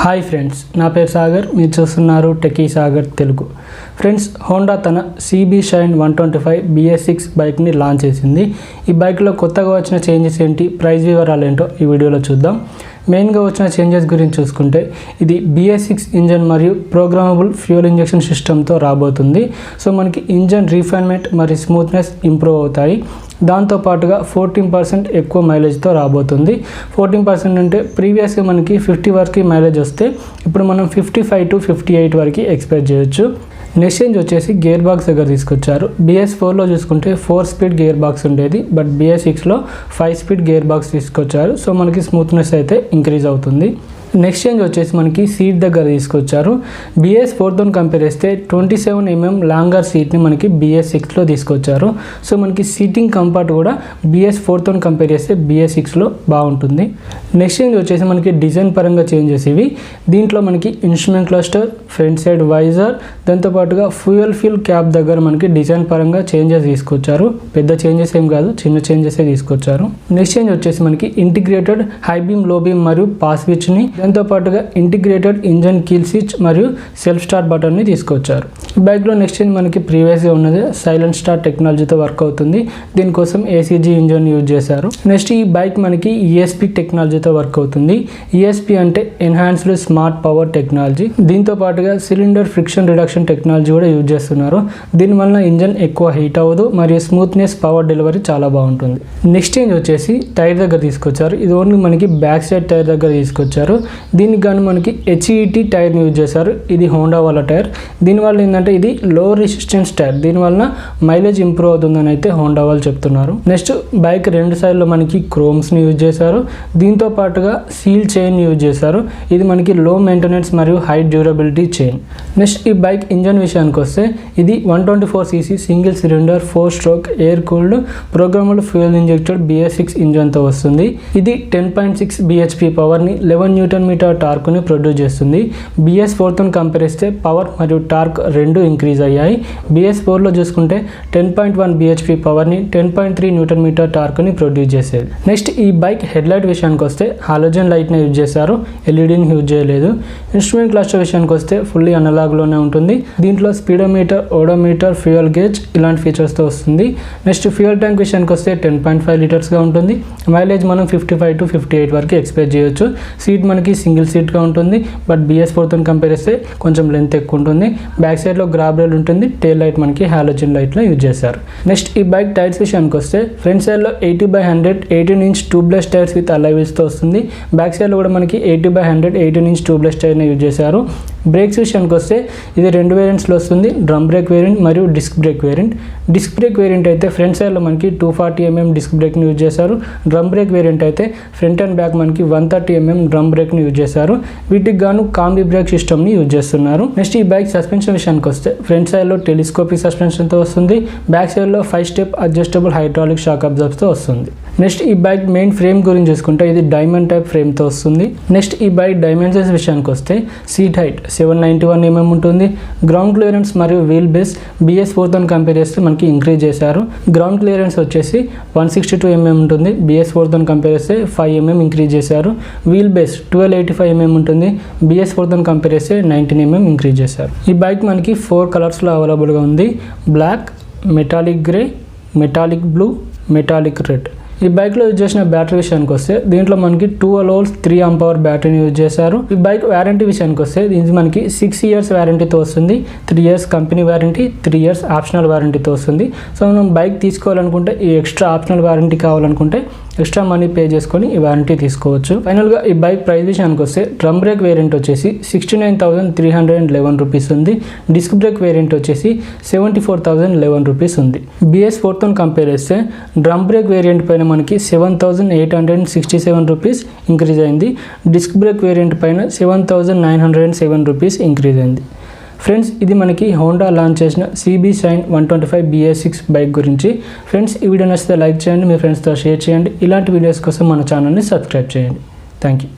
Hi friends, నా పేరు సాగర్. మీరు చూస్తున్నారు techie Sagar Telugu. Friends, Honda తన CB షైన్ 125 Bs6 బైక్ని లాంచ్ చేసింది. ఈ బైక్లో కొత్తగా వచ్చిన చేంజెస్ ఏంటి, ప్రైస్ వివరాలు ఏంటో ఈ వీడియోలో చూద్దాం. మెయిన్గా వచ్చిన చేంజెస్ గురించి చూసుకుంటే ఇది Bs6 ఇంజన్ మరియు ప్రోగ్రామబుల్ ఫ్యూయల్ ఇంజెక్షన్ సిస్టమ్తో రాబోతుంది. సో మనకి ఇంజన్ రీఫైన్మెంట్ మరియు స్మూత్నెస్ ఇంప్రూవ్ అవుతాయి. దాంతోపాటుగా 14% ఎక్కువ మైలేజ్తో రాబోతుంది. 14% అంటే ప్రీవియస్గా మనకి 50 వరకు మైలేజ్ వస్తే ఇప్పుడు మనం 55 to 58 వరకు ఎక్స్పెక్ట్ చేయొచ్చు. నెక్స్ట్ చేంజ్ వచ్చేసి గేర్ బాక్స్ దగ్గర తీసుకొచ్చారు. BS4లో చూసుకుంటే 4 స్పీడ్ గేర్ బాక్స్ ఉండేది, బట్ BS6లో 5 స్పీడ్ గేర్ బాక్స్ తీసుకొచ్చారు. సో మనకి స్మూత్నెస్ అయితే ఇంక్రీజ్ అవుతుంది. నెక్స్ట్ చేంజ్ వచ్చేసి మనకి సీట్ దగ్గర తీసుకొచ్చారు. BS4తో కంపేర్ చేస్తే 27 mm లాంగర్ సీట్ని మనకి BS6లో తీసుకొచ్చారు. సో మనకి సీటింగ్ కంఫర్ట్ కూడా BS4తో కంపేర్ చేస్తే BS6లో బాగుంటుంది. నెక్స్ట్ చేంజ్ వచ్చేసి మనకి డిజైన్ పరంగా చేంజెస్ ఇవి. దీంట్లో మనకి instrument cluster, front side visor, దాంతోపాటుగా ఫ్యూయల్ ఫిల్ క్యాప్ దగ్గర మనకి డిజైన్ పరంగా చేంజెస్ తీసుకొచ్చారు. పెద్ద చేంజెస్ ఏం కాదు, చిన్న చేంజెసే తీసుకొచ్చారు. నెక్స్ట్ చేంజ్ వచ్చేసి మనకి ఇంటిగ్రేటెడ్ హై బీమ్, లో బీమ్ మరియు పాస్ స్విచ్ని, దాంతోపాటుగా ఇంటిగ్రేటెడ్ ఇంజన్ కీల్ స్విచ్ మరియు సెల్ఫ్ స్టార్ట్ బటన్ని తీసుకొచ్చారు. ఈ బైక్లో నెక్స్ట్ చేంజ్ మనకి ప్రీవియస్గా ఉన్నది సైలెంట్ స్టార్ట్ టెక్నాలజీతో వర్క్ అవుతుంది. దీనికోసం ACG ఇంజన్ యూజ్ చేశారు. నెక్స్ట్ ఈ బైక్ మనకి ESP టెక్నాలజీతో వర్క్ అవుతుంది. ESP అంటే ఎన్హాన్స్డ్ స్మార్ట్ పవర్ టెక్నాలజీ. దీంతో పాటుగా సిలిండర్ ఫ్రిక్షన్ రిడక్షన్ టెక్నాలజీ కూడా యూజ్ చేస్తున్నారు. దీనివల్ల ఇంజన్ ఎక్కువ హీట్ అవ్వదు మరియు స్మూత్నెస్, పవర్ డెలివరీ చాలా బాగుంటుంది. నెక్స్ట్ చేంజ్ వచ్చేసి టైర్ దగ్గర తీసుకొచ్చారు. ఇది ఓన్లీ మనకి బ్యాక్ సైడ్ టైర్ దగ్గర తీసుకొచ్చారు. దీనికి కానీ మనకి HET టైర్ని యూజ్ చేశారు. ఇది హోండా వాళ్ళ టైర్. దీనివల్ల ఏంటంటే ఇది లో రెసిస్టెన్స్ టైర్. దీనివల్ల మైలేజ్ ఇంప్రూవ్ అవుతుందని అయితే హోండా వాళ్ళు చెప్తున్నారు. నెక్స్ట్ బైక్ రెండు సైడ్లో మనకి క్రోమ్స్ని యూజ్ చేశారు. దీంతో పాటుగా సీల్ చైన్ యూజ్ చేశారు. ఇది మనకి లో మెయింటెనెన్స్ మరియు హై డ్యూరబిలిటీ చైన్. నెక్స్ట్ ఈ బైక్ ఇంజన్ విషయానికి వస్తే ఇది 124cc single cylinder 4 stroke air cooled programmable fuel injected BS6 ఇంజన్తో వస్తుంది. ఇది 10.6 bhp పవర్ని 11 Nm టార్క్ని ప్రొడ్యూస్ చేస్తుంది. BS4తో కంపేర్ చేస్తే పవర్ మరియు టార్క్ రెండు ఇంక్రీజ్ అయ్యాయి. BS4లో చూసుకుంటే 10.1 bhp పవర్ని 10.3 Nm టార్క్ని ప్రొడ్యూస్ చేసేది. నెక్స్ట్ ఈ బైక్ హెడ్లైట్ విషయానికి వస్తే హాలోజన్ లైట్ని యూజ్ చేశారు, LEDని యూజ్ చేయలేదు. ఇన్స్ట్రుమెంట్ క్లస్టర్ విషయానికి వస్తే ఫుల్లీ అనలాగ్లోనే ఉంటుంది. దీంట్లో స్పీడోమీటర్, ఓడోమీటర్, ఫ్యూయల్ గేజ్ ఇలాంటి ఫీచర్స్తో వస్తుంది. నెక్స్ట్ ఫ్యూయల్ ట్యాంక్ విషయానికి వస్తే 10.5 లీటర్స్గా ఉంటుంది. మైలేజ్ మనం 55 to 58 వరకు ఎక్స్పెక్ట్ చేయొచ్చు. సీట్ మనకి సింగిల్ సీట్గా ఉంటుంది, బట్ BS4తో కంపేర్ చేస్తే కొంచెం లెంత్ ఎక్కువ ఉంటుంది. బ్యాక్ సైడ్లో గ్రాబ్ రైల్ ఉంటుంది. టైల్ లైట్ మనకి హాలోజన్ లైట్లో యూజ్ చేశారు. నెక్స్ట్ ఈ బైక్ టైర్స్ విషయానికి వస్తే ఫ్రంట్ సైడ్లో 80/100 18-inch tubeless tyres with alloy వీల్స్తో వస్తుంది. బ్యాక్ సైడ్లో కూడా మనకి 80/100 18-inch ట్యూబ్లెస్ టైర్ని యూజ్ చేశారు. బ్రేక్స్ విషయానికి వస్తే ఇది 2 వేరియంట్స్లో వస్తుంది, డ్రమ్ బ్రేక్ వేరియంట్ మరియు disc brake variant. Disc brake variant అయితే ఫ్రంట్ సైడ్లో మనకి 240 mm డిస్క్ బ్రేక్ని యూజ్ చేశారు. డ్రమ్ బ్రేక్ వేరియంట్ అయితే ఫ్రంట్ అండ్ బ్యాక్ మనకి 130 mm డ్రమ్ బ్రేక్ని యూజ్ చేశారు. వీటికి గాను కాంబీ బ్రేక్ సిస్టమ్ని యూజ్ చేస్తున్నారు. నెక్స్ట్ ఈ బైక్ సస్పెన్షన్ విషయానికి వస్తే ఫ్రంట్ సైడ్లో టెలిస్కోపిక్ సస్పెన్షన్తో వస్తుంది. బ్యాక్ సైడ్లో 5 స్టెప్ అడ్జస్టబుల్ హైడ్రాలిక్ షాక్ అబ్జర్బ్స్తో వస్తుంది. నెక్స్ట్ ఈ బైక్ మెయిన్ ఫ్రేమ్ గురించి చూసుకుంటే ఇది డైమండ్ టైప్ ఫ్రేమ్తో వస్తుంది. నెక్స్ట్ ఈ బైక్ డైమెన్షన్స్ విషయానికి వస్తే సీట్ హైట్ 791 mm ఉంటుంది. గ్రౌండ్ క్లియరెన్స్ మరియు వీల్ బేస్ BS4తో కంపేర్ చేస్తే మనకి ఇంక్రీజ్ చేశారు. గ్రౌండ్ క్లియరెన్స్ వచ్చేసి 162 mm ఉంటుంది. BS4తో కంపేర్ చేస్తే 5 mm ఇంక్రీజ్ చేశారు. వీల్ బేస్ 1285 mm ఉంటుంది. BS4తో కంపేర్ చేస్తే 19 mm ఇంక్రీజ్ చేశారు. ఈ బైక్ మనకి 4 కలర్స్లో అవైలబుల్గా ఉంది: black, metallic grey, metallic blue, metallic red. ఈ బైక్లో యూజ్ చేసిన బ్యాటరీ విషయానికి వస్తే దీంట్లో మనకి 12 volts 3 amp hour బ్యాటరీని యూజ్ చేశారు. ఈ బైక్ వారంటీ విషయానికి వస్తే ఇది మనకి 6 years వారంటీతో వస్తుంది. 3 years company warranty, 3 years optional వారంటీతో వస్తుంది. సో మనం బైక్ తీసుకోవాలనుకుంటే ఈ ఎక్స్ట్రా ఆప్షనల్ వారంటీ కావాలనుకుంటే ఎక్స్ట్రా మనీ పే చేసుకొని ఈ వారంటీ తీసుకోవచ్చు. ఫైనల్గా ఈ బైక్ ప్రైస్ విషయానికి వస్తే డ్రమ్ బ్రేక్ వేరియంట్ వచ్చేసి 69,311 రూపీస్ ఉంది. డిస్క్ బ్రేక్ వేరియంట్ వచ్చేసి 74,011 రూపీస్ ఉంది. BS4తో కంపేర్ చేస్తే డ్రమ్ బ్రేక్ వేరియంట్ పైన మనకి 7,867 రూపీస్ ఇంక్రీజ్ అయింది. డిస్క్ బ్రేక్ వేరియంట్ పైన 7,907 రూపీస్ ఇంక్రీజ్ అయింది. ఫ్రెండ్స్, ఇది మనకి హోండా లాంచ్ చేసిన CB షైన్ 125 Bs6 బైక్ గురించి. ఫ్రెండ్స్, ఈ వీడియో నచ్చితే లైక్ చేయండి, మీ ఫ్రెండ్స్తో షేర్ చేయండి. ఇలాంటి వీడియోస్ కోసం మన ఛానల్ని సబ్స్క్రైబ్ చేయండి. Thank you.